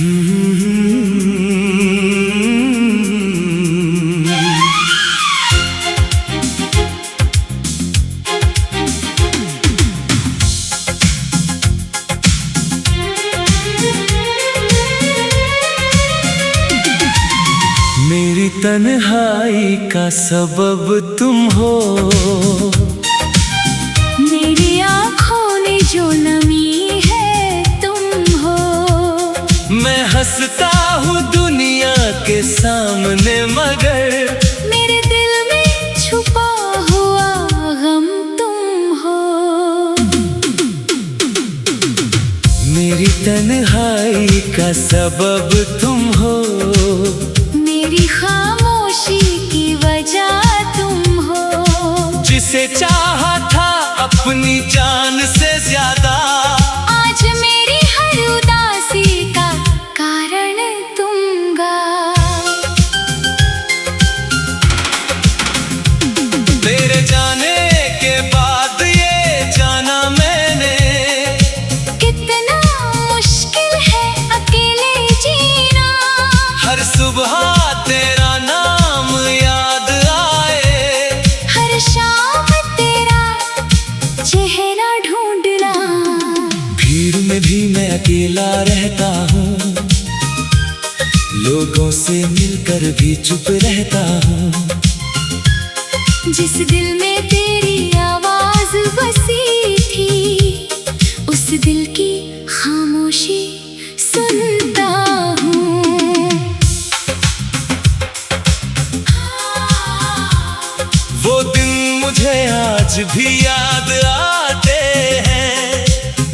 मेरी तन्हाई का सबब तुम हो, मेरी आँखों ने जो नमी है तुम हो। मैं हंसता हूँ दुनिया के सामने मगर मेरे दिल में छुपा हुआ गम तुम हो। मेरी तन्हाई का सबब तुम हो, मेरी खामोशी की वजह तुम हो। जिसे चाहा था अपनी जान से ज्यादा, आज मेरी हर उदासी का कारण तुम गा। तेरे जाने के बाद ये जाना मैंने, कितना मुश्किल है अकेले जीना। हर सुबह तेरा नाम याद आए, हर शाम तेरा चेहरा ढूंढना। भीड़ में भी मैं अकेला रहता हूँ, लोगों से मिलकर भी चुप रहता हूँ। जिस दिल में तेरी आवाज बसी थी, उस दिल की खामोशी सुनता हूँ। वो दिन मुझे आज भी याद आते हैं,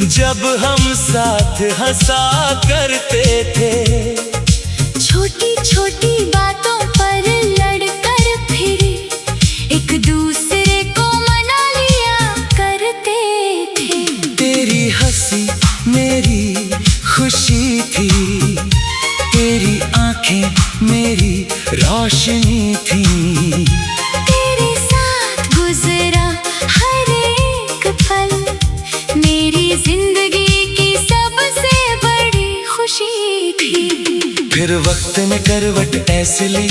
जब हम साथ हंसा करते थे। छोटी छोटी बातों पर लड़कर फिर एक दूसरे को मना लिया करते थे। तेरी हंसी मेरी खुशी थी, तेरी आंखें मेरी रोशनी थी। तेरे साथ गुजरा हर एक पल मेरी जिंदगी की सबसे बड़ी खुशी थी। फिर वक्त ने करवट ऐसे ली,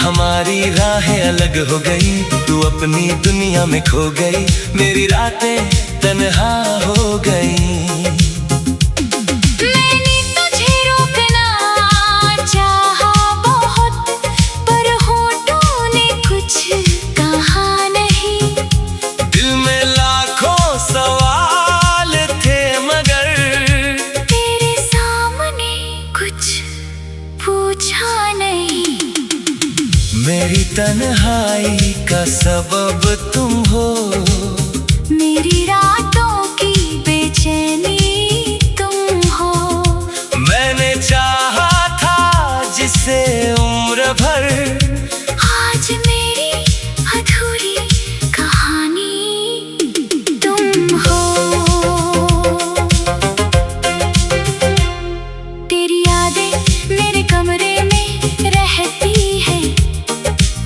हमारी राहें अलग हो गई। तू अपनी दुनिया में खो गई, मेरी रातें तन्हा हो गई। मैंने तुझे रोकना चाहा बहुत, पर होठों ने कुछ कहा नहीं। दिल में लाखों सवाल थे मगर तेरे सामने कुछ पूछा नहीं। मेरी तन्हाई का सबब तुम हो, मेरी रातों की बेचैनी तुम हो। मैंने चाहा था जिसे उम्र भर, आज मेरी अधूरी कहानी तुम हो। तेरी यादें मेरे कमरे में रहती है,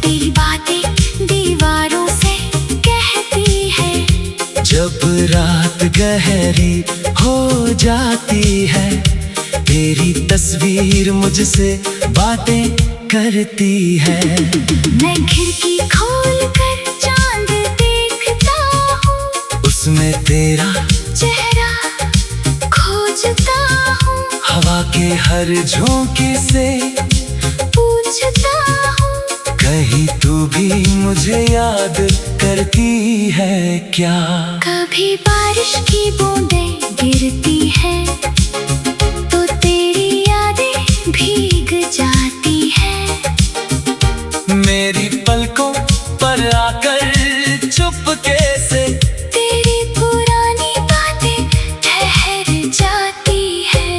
तेरी बातें दीवारों से कहती है। जब रात गहरी हो जाती है, तेरी तस्वीर मुझसे बातें करती है। मैं खिड़की खोल कर चांद देखता हूँ, उसमें तेरा चेहरा खोजता हूँ। हवा के हर झोंके से पूछता हूँ, कहीं तू भी मुझे याद करती है क्या? कभी बारिश की बूंदें गिरती है तो तेरी यादें भीग जाती है। मेरी पलकों पर आकर चुपके से तेरी पुरानी बातें ठहर जाती है।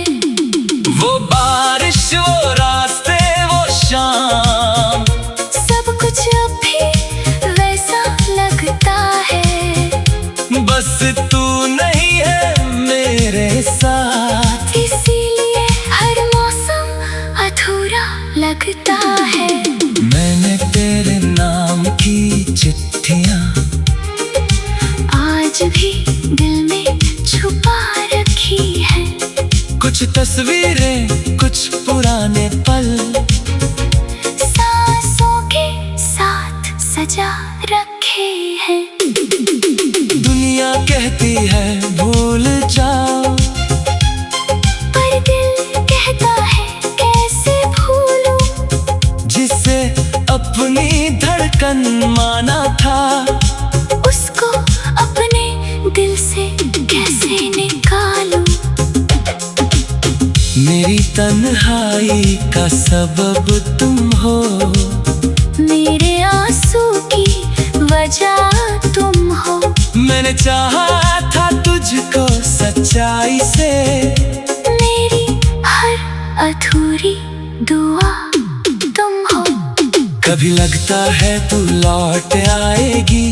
वो बारिश, वो रास्ते, वो शाम, सब कुछ अब भी वैसा लगता है। बस तू नहीं है मेरे साथ, इसीलिए हर मौसम अधूरा लगता है। मैंने तेरे नाम की चिट्ठियाँ आज भी दिल में छुपा रखी है। कुछ तस्वीरें, कुछ पुराने पल सांसों के साथ सजा रखे हैं। दुनिया कहती है भूल जाओ, पर दिल कहता है कैसे भूलूं। जिसे अपनी धड़कन माना था, उसको अपने दिल से कैसे निकालूं। मेरी तन्हाई का सबब तुम हो, मेरे आंसू की वजह तुम हो। मैंने चाहा था तुझको सच्चाई से, मेरी हर अधूरी दुआ तुम हो। कभी लगता है तू लौट आएगी,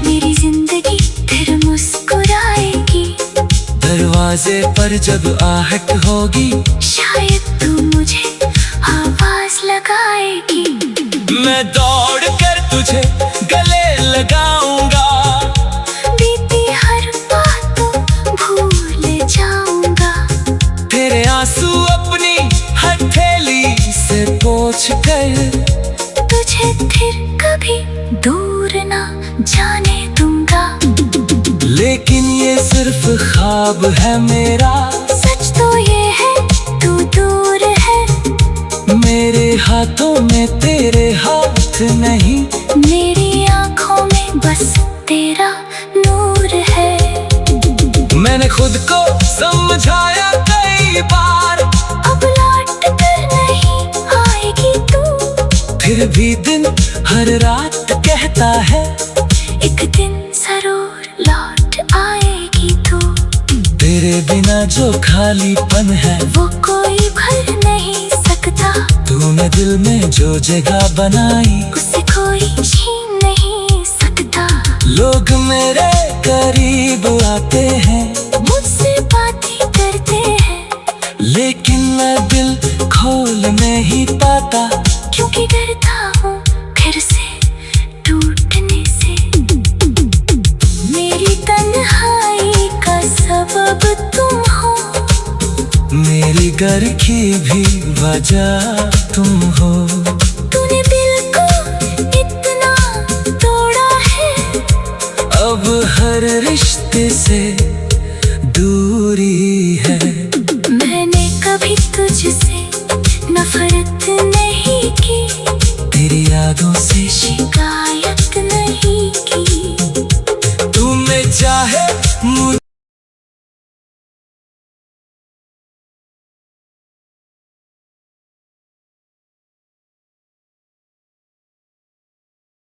मेरी जिंदगी फिर मुस्कुराएगी। दरवाजे पर जब आहट होगी, शायद तू मुझे आवाज लगाएगी। मैं दौड़ कर तुझे गले लगाऊंगा, बीती हर बात भूल जाऊंगा। तेरे आंसू अपनी हथेली से पोंछ कर, तुझे फिर कभी दूर ना जाने दूंगा। लेकिन ये सिर्फ ख्वाब है मेरा, सच तो ये है तू दूर है। मेरे हाथों में तेरे हाथ नहीं, मेरी आंखों में बस तेरा नूर है। मैंने खुद को समझाया कई बार, अब लौट कर नहीं आएगी तू। फिर भी दिन हर रात कहता है, एक दिन जरूर लौट आएगी तू। तेरे बिना जो खालीपन है, वो कोई भर नहीं सकता। तूने दिल में जो जगह बनाई, उसे कोई छीन नहीं सकता। लोग मेरे करीब आते हैं, मुझसे बातें करते हैं, लेकिन मैं दिल खोल नहीं पाता, क्योंकि डरता हूँ फिर से टूटने से। मेरी तन्हाई का सबब तुम हो, मेरी घर की भी वजह तुम हो। तूने दिल को इतना तोड़ा है, अब हर रिश्ते से दूरी है। मैंने कभी तुझसे नफरत नहीं की, तेरी यादों से शिकार